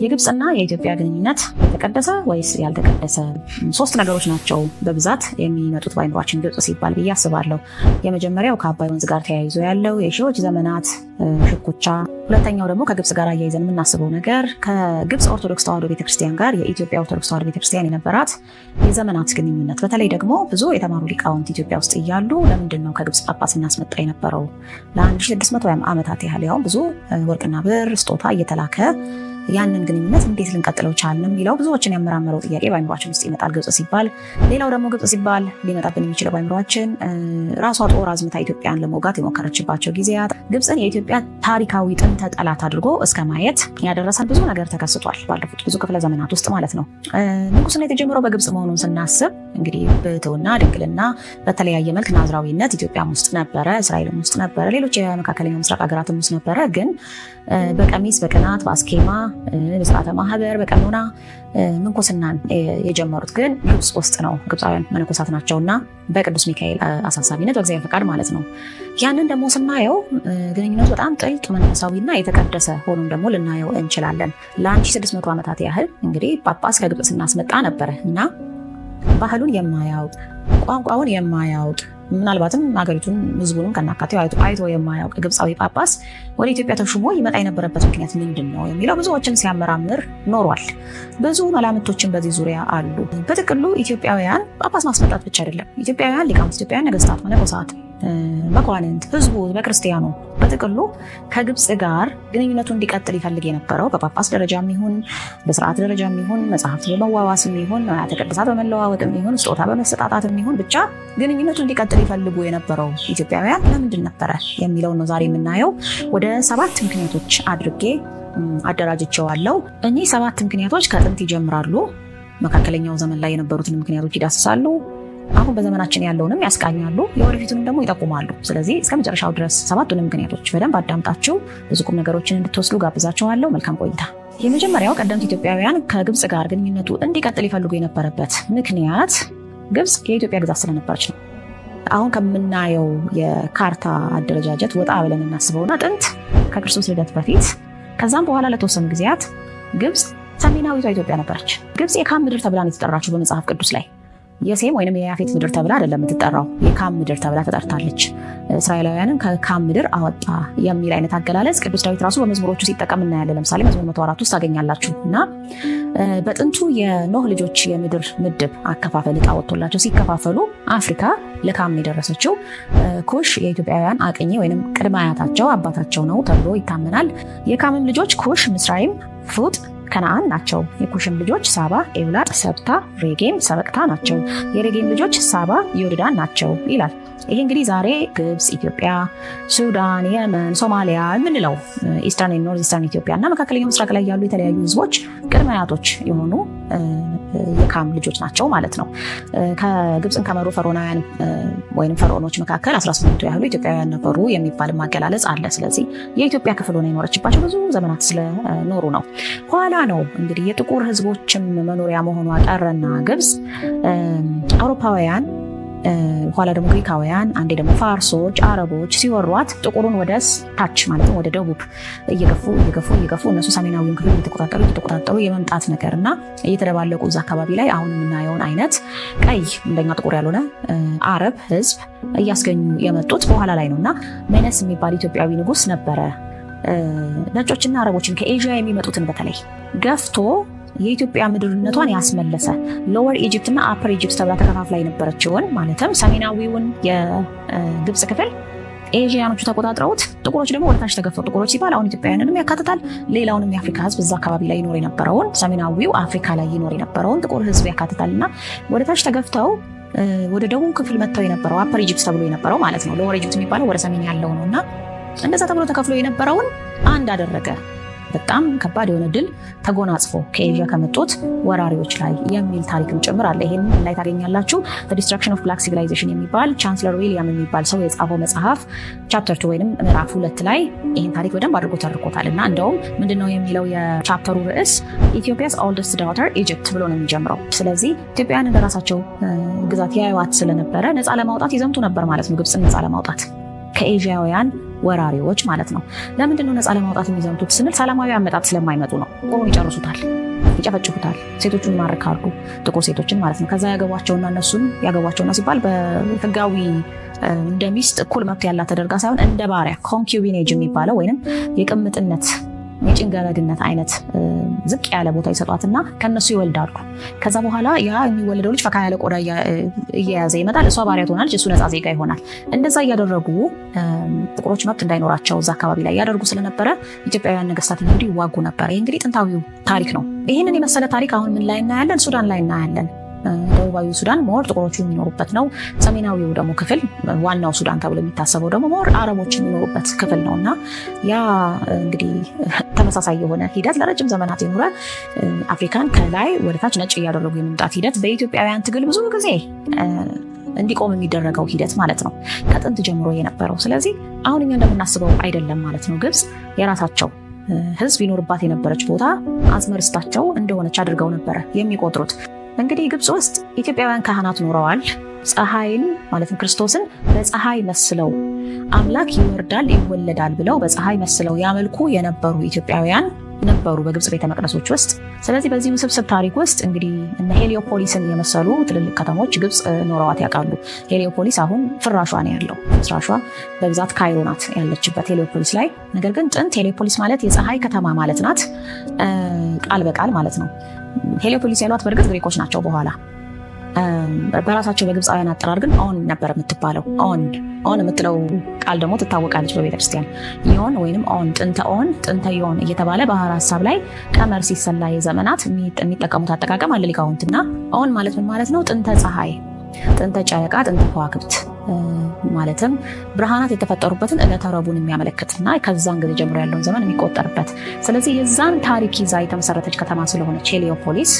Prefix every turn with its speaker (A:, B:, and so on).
A: የግብጽና የኢትዮጵያ ግንኙነት የተቀደሰ ወይስ ያልተቀደሰ? ሶስት ነገሮች ናቸው በብዛት የሚመጡት በአይምሯችን ግብጽ ሲባል ብዬ አስባለሁ። የመጀመሪያው ከአባይ ወንዝ ጋር ተያይዞ ያለው የሺዎች ዘመናት ሽኩቻ፣ ሁለተኛው ደግሞ ከግብጽ ጋር አያይዘን የምናስበው ነገር ከግብጽ ኦርቶዶክስ ተዋሕዶ ቤተክርስቲያን ጋር የኢትዮጵያ ኦርቶዶክስ ተዋሕዶ ቤተክርስቲያን የነበራት የዘመናት ግንኙነት። በተለይ ደግሞ ብዙ የተማሩ ሊቃውንት ኢትዮጵያ ውስጥ እያሉ ለምንድን ነው ከግብጽ ጳጳስ እናስመጣ የነበረው ለ1600 ዓመታት ያህል ያው ብዙ ወርቅና ብር ስጦታ እየተላከ ያንን ግንኙነት እንዴት ልንቀጥለው ቻልን የሚለው ብዙዎችን ያመራመረው ጥያቄ በአይምሯችን ውስጥ ይመጣል ግብጽ ሲባል። ሌላው ደግሞ ግብጽ ሲባል ሊመጣብን የሚችለው በአይምሯችን ራሷ ጦር አዝምታ ኢትዮጵያን ለመውጋት የሞከረችባቸው ጊዜያት፣ ግብጽን የኢትዮጵያ ታሪካዊ ጥንተ ጠላት አድርጎ እስከ ማየት ያደረሰን ብዙ ነገር ተከስቷል ባለፉት ብዙ ክፍለ ዘመናት ውስጥ ማለት ነው። ንጉስነት የተጀመረው በግብጽ መሆኑን ስናስብ እንግዲህ ብሕትውና፣ ድንግልና በተለያየ መልክ ናዝራዊነት ኢትዮጵያም ውስጥ ነበረ፣ እስራኤልም ውስጥ ነበረ፣ ሌሎች የመካከለኛው ምስራቅ ሀገራትም ውስጥ ነበረ። ግን በቀሚስ በቅናት በአስኬማ በስርዓተ ማህበር በቀኖና ምንኩስናን የጀመሩት ግን ግብጽ ውስጥ ነው። ግብፃውያን መነኮሳት ናቸውና በቅዱስ ሚካኤል አሳሳቢነት በእግዚአብሔር ፈቃድ ማለት ነው። ያንን ደግሞ ስናየው ግንኙነቱ በጣም ጥልቅ መንፈሳዊና የተቀደሰ ሆኖም ደግሞ ልናየው እንችላለን። ለ1600 ዓመታት ያህል እንግዲህ ጳጳስ ከግብጽ ስናስመጣ ነበረ እና ባህሉን የማያውቅ ቋንቋውን የማያውቅ ምናልባትም ሀገሪቱን ህዝቡንም ከናካቴው አይቶ የማያውቅ ግብፃዊ ጳጳስ ወደ ኢትዮጵያ ተሹሞ ይመጣ የነበረበት ምክንያት ምንድን ነው የሚለው ብዙዎችን ሲያመራምር ኖሯል። ብዙ መላምቶችን በዚህ ዙሪያ አሉ። በጥቅሉ ኢትዮጵያውያን ጳጳስ ማስመጣት ብቻ አይደለም። ኢትዮጵያውያን ሊቃውንት፣ ኢትዮጵያውያን ነገስታት፣ መነኮሳት፣ መኳንንት፣ ህዝቡ በክርስቲያኑ በጥቅሉ ከግብጽ ጋር ግንኙነቱ እንዲቀጥል ይፈልግ የነበረው በጳጳስ ደረጃም ይሁን በስርዓት ደረጃም ይሁን መጽሐፍት በመዋዋስም ይሁን ንዋያተ ቅድሳት በመለዋወጥም ይሁን ስጦታ በመሰጣጣትም ይሁን ብቻ ግንኙነቱ እንዲቀጥል ይፈልጉ የነበረው ኢትዮጵያውያን ለምንድን ነበረ የሚለው ነው ዛሬ የምናየው። ወደ 7 ምክንያቶች አድርጌ አደራጅቸዋለሁ። እኚህ 7 ምክንያቶች ከጥንት ይጀምራሉ። መካከለኛው ዘመን ላይ የነበሩትን ምክንያቶች ይዳስሳሉ። አሁን በዘመናችን ያለውንም ያስቃኛሉ፣ የወደፊቱንም ደግሞ ይጠቁማሉ። ስለዚህ እስከ መጨረሻው ድረስ 7ቱንም ምክንያቶች በደንብ አዳምጣችሁ ብዙ ቁም ነገሮችን እንድትወስዱ ጋብዛችኋለሁ። መልካም ቆይታ። የመጀመሪያው ቀደምት ኢትዮጵያውያን ከግብጽ ጋር ግንኙነቱ እንዲቀጥል ይፈልጉ የነበረበት ምክንያት ግብጽ የኢትዮጵያ ግዛት ስለነበረች ነው። አሁን ከምናየው የካርታ አደረጃጀት ወጣ ብለን እናስበውና ጥንት ከክርስቶስ ልደት በፊት ከዛም በኋላ ለተወሰኑ ጊዜያት ግብጽ ሰሜናዊቷ ኢትዮጵያ ነበረች። ግብጽ የካም ምድር ተብላ ነው የተጠራችው በመጽሐፍ ቅዱስ ላይ። የሴም ወይንም የያፌት ምድር ተብላ አይደለም የምትጠራው፣ የካም ምድር ተብላ ተጠርታለች። እስራኤላውያንን ከካም ምድር አወጣ የሚል አይነት አገላለጽ ቅዱስ ዳዊት ራሱ በመዝሙሮቹ ሲጠቀም እናያለን። ለምሳሌ መዝሙር 104 ውስጥ ታገኛላችሁ። እና በጥንቱ የኖህ ልጆች የምድር ምድብ አከፋፈል ዕጣ ወጥቶላቸው ሲከፋፈሉ አፍሪካ ለካም የደረሰችው ኩሽ የኢትዮጵያውያን አቅኚ ወይንም ቅድመ አያታቸው አባታቸው ነው ተብሎ ይታመናል። የካምም ልጆች ኩሽ፣ ምስራይም፣ ፉጥ፣ ከነዓን ናቸው። የኩሽም ልጆች ሳባ፣ ኤውላጥ፣ ሰብታ፣ ሬጌም፣ ሰበቅታ ናቸው። የሬጌም ልጆች ሳባ፣ ዮርዳን ናቸው ይላል። ይሄ እንግዲህ ዛሬ ግብጽ፣ ኢትዮጵያ፣ ሱዳን፣ የመን፣ ሶማሊያ የምንለው ኢስተርን ኤንድ ኖርዝ ኢስተርን ኢትዮጵያ እና መካከለኛው ምስራቅ ላይ ያሉ የተለያዩ ህዝቦች ቅድመ አያቶች የሆኑ የካም ልጆች ናቸው ማለት ነው። ከግብጽን ከመሩ ፈርዖናውያን ወይም ፈርዖኖች መካከል 18 ያህሉ ኢትዮጵያውያን ነበሩ የሚባል ማገላለጽ አለ። ስለዚህ የኢትዮጵያ ክፍል ሆነ የኖረችባቸው ብዙ ዘመናት ስለኖሩ ነው። ኋላ ነው እንግዲህ የጥቁር ህዝቦችም መኖሪያ መሆኗ ቀረና ግብጽ አውሮፓውያን ኋላ ደግሞ ግሪካውያን አንዴ ደግሞ ፋርሶች፣ አረቦች ሲወሯት ጥቁሩን ወደ ታች ማለትም ወደ ደቡብ እየገፉ እነሱ ሰሜናዊውን ክፍል እየተቆጣጠሩ የመምጣት ነገርና እየተደባለቁ እዛ አካባቢ ላይ አሁን የምናየውን አይነት ቀይ እንደኛ ጥቁር ያልሆነ አረብ ህዝብ እያስገኙ የመጡት በኋላ ላይ ነውና ሜነስ የሚባል ኢትዮጵያዊ ንጉስ ነበረ። ነጮችና አረቦችን ከኤዥያ የሚመጡትን በተለይ ገፍቶ የኢትዮጵያ ምድርነቷን ያስመለሰ ሎወር ኢጂፕት እና አፐር ኢጂፕት ተብላ ተከፋፍላ የነበረችውን ማለትም ሰሜናዊውን የግብጽ ክፍል ኤዥያኖቹ ተቆጣጥረውት ጥቁሮች ደግሞ ወደታች ተገፍተው፣ ጥቁሮች ሲባል አሁን ኢትዮጵያውያንንም ያካትታል፣ ሌላውንም የአፍሪካ ህዝብ እዛ አካባቢ ላይ ይኖር የነበረውን ሰሜናዊው አፍሪካ ላይ ይኖር የነበረውን ጥቁር ህዝብ ያካትታልና ወደታች ተገፍተው ወደ ደቡብ ክፍል መጥተው የነበረው አፐር ኢጂፕት ተብሎ የነበረው ማለት ነው። ሎወር ኢጂፕት የሚባለው ወደ ሰሜን ያለው ነውና እንደዛ ተብሎ ተከፍሎ የነበረውን አንድ አደረገ። በጣም ከባድ የሆነ ድል ተጎናጽፎ ከኤዥያ ከመጡት ወራሪዎች ላይ የሚል ታሪክም ጭምር አለ። ይሄን ላይ ታገኛላችሁ። The Destruction of Black Civilization የሚባል ቻንስለር ዊሊያም የሚባል ሰው የጻፈው መጽሐፍ ቻፕተር 2 ወይንም ምዕራፍ 2 ላይ ይሄን ታሪክ በደንብ አድርጎ ተርኮታልና እንደውም ምንድነው የሚለው የቻፕተሩ ርዕስ Ethiopia's oldest daughter Egypt ብሎ ነው የሚጀምረው። ስለዚህ ኢትዮጵያን እንደራሳቸው ግዛት ያዩዋት ስለነበረ ነፃ ለማውጣት ይዘምቱ ነበር ማለት ነው። ግብጽን ነፃ ለማውጣት ከኤዥያውያን ወራሪዎች ማለት ነው። ለምንድን ነው ነፃ ለማውጣት የሚዘምቱት ስንል ሰላማዊ አመጣጥ ስለማይመጡ ነው። ቆሮን ይጨርሱታል፣ ይጨፈጭፉታል፣ ሴቶቹን ይማርካሉ፣ ጥቁር ሴቶችን ማለት ነው። ከዛ ያገቧቸውና እነሱን ያገቧቸውና ሲባል በህጋዊ እንደ ሚስት እኩል መብት ያላት ተደርጋ ሳይሆን እንደ ባሪያ ኮንኪዩቢኔጅ የሚባለው ወይንም የቅምጥነት የጭንገረድነት አይነት ዝቅ ያለ ቦታ ይሰጧትና ከነሱ ይወልዳሉ። ከዛ በኋላ ያ የሚወለደው ልጅ ፈካ ያለ ቆዳ እየያዘ ይመጣል። እሷ ባሪያ ትሆናለች፣ እሱ ነፃ ዜጋ ይሆናል። እንደዛ እያደረጉ ጥቁሮች መብት እንዳይኖራቸው እዛ አካባቢ ላይ ያደርጉ ስለነበረ ኢትዮጵያውያን ነገስታት እንግዲህ ይዋጉ ነበር። ይህ እንግዲህ ጥንታዊው ታሪክ ነው። ይህንን የመሰለ ታሪክ አሁን ምን ላይ እናያለን? ሱዳን ላይ እናያለን። ደቡባዊ ሱዳን ሞር ጥቁሮቹ የሚኖሩበት ነው። ሰሜናዊው ደግሞ ክፍል ዋናው ሱዳን ተብሎ የሚታሰበው ደግሞ ሞር አረቦች የሚኖሩበት ክፍል ነው እና ያ እንግዲህ ተመሳሳይ የሆነ ሂደት ለረጅም ዘመናት የኖረ አፍሪካን ከላይ ወደታች ነጭ እያደረጉ የመምጣት ሂደት በኢትዮጵያውያን ትግል ብዙ ጊዜ እንዲቆም የሚደረገው ሂደት ማለት ነው፣ ከጥንት ጀምሮ የነበረው። ስለዚህ አሁን እኛ እንደምናስበው አይደለም ማለት ነው። ግብጽ የራሳቸው ህዝብ ይኖርባት የነበረች ቦታ አዝመርስታቸው እንደሆነች አድርገው ነበረ የሚቆጥሩት። እንግዲህ ግብጽ ውስጥ ኢትዮጵያውያን ካህናት ኖረዋል። ፀሐይን ማለትም ክርስቶስን በፀሐይ መስለው አምላክ ይወርዳል ይወለዳል ብለው በፀሐይ መስለው ያመልኩ የነበሩ ኢትዮጵያውያን ነበሩ በግብጽ ቤተ መቅደሶች ውስጥ። ስለዚህ በዚህ ውስብስብ ታሪክ ውስጥ እንግዲህ እነ ሄሊዮፖሊስን የመሰሉ ትልልቅ ከተሞች ግብጽ ኖረዋት ያውቃሉ። ሄሊዮፖሊስ አሁን ፍራሿ ነው ያለው። ፍራሿ በብዛት ካይሮ ናት ያለችበት ሄሊዮፖሊስ ላይ። ነገር ግን ጥንት ሄሊዮፖሊስ ማለት የፀሐይ ከተማ ማለት ናት፣ ቃል በቃል ማለት ነው። ሄሊዮፖሊስ ያሏት በእርግጥ ግሪኮች ናቸው። በኋላ በራሳቸው በግብፃውያን አጠራር ግን ኦን ነበር የምትባለው። ኦን የምትለው ቃል ደግሞ ትታወቃለች በቤተክርስቲያን ዮን ወይንም ኦን፣ ጥንተ ዮን እየተባለ ባህር ሀሳብ ላይ ቀመር ሲሰላ የዘመናት የሚጠቀሙት አጠቃቀም አለ ሊቃውንትና። ኦን ማለት ምን ማለት ነው? ጥንተ ፀሐይ፣ ጥንተ ጨረቃ፣ ጥንተ ከዋክብት ማለትም ብርሃናት የተፈጠሩበትን ዕለተ ረቡዕን የሚያመለክትና ከዛን ጊዜ ጀምሮ ያለውን ዘመን የሚቆጠርበት። ስለዚህ የዛን ታሪክ ይዛ የተመሰረተች ከተማ ስለሆነች ሄሊዮፖሊስ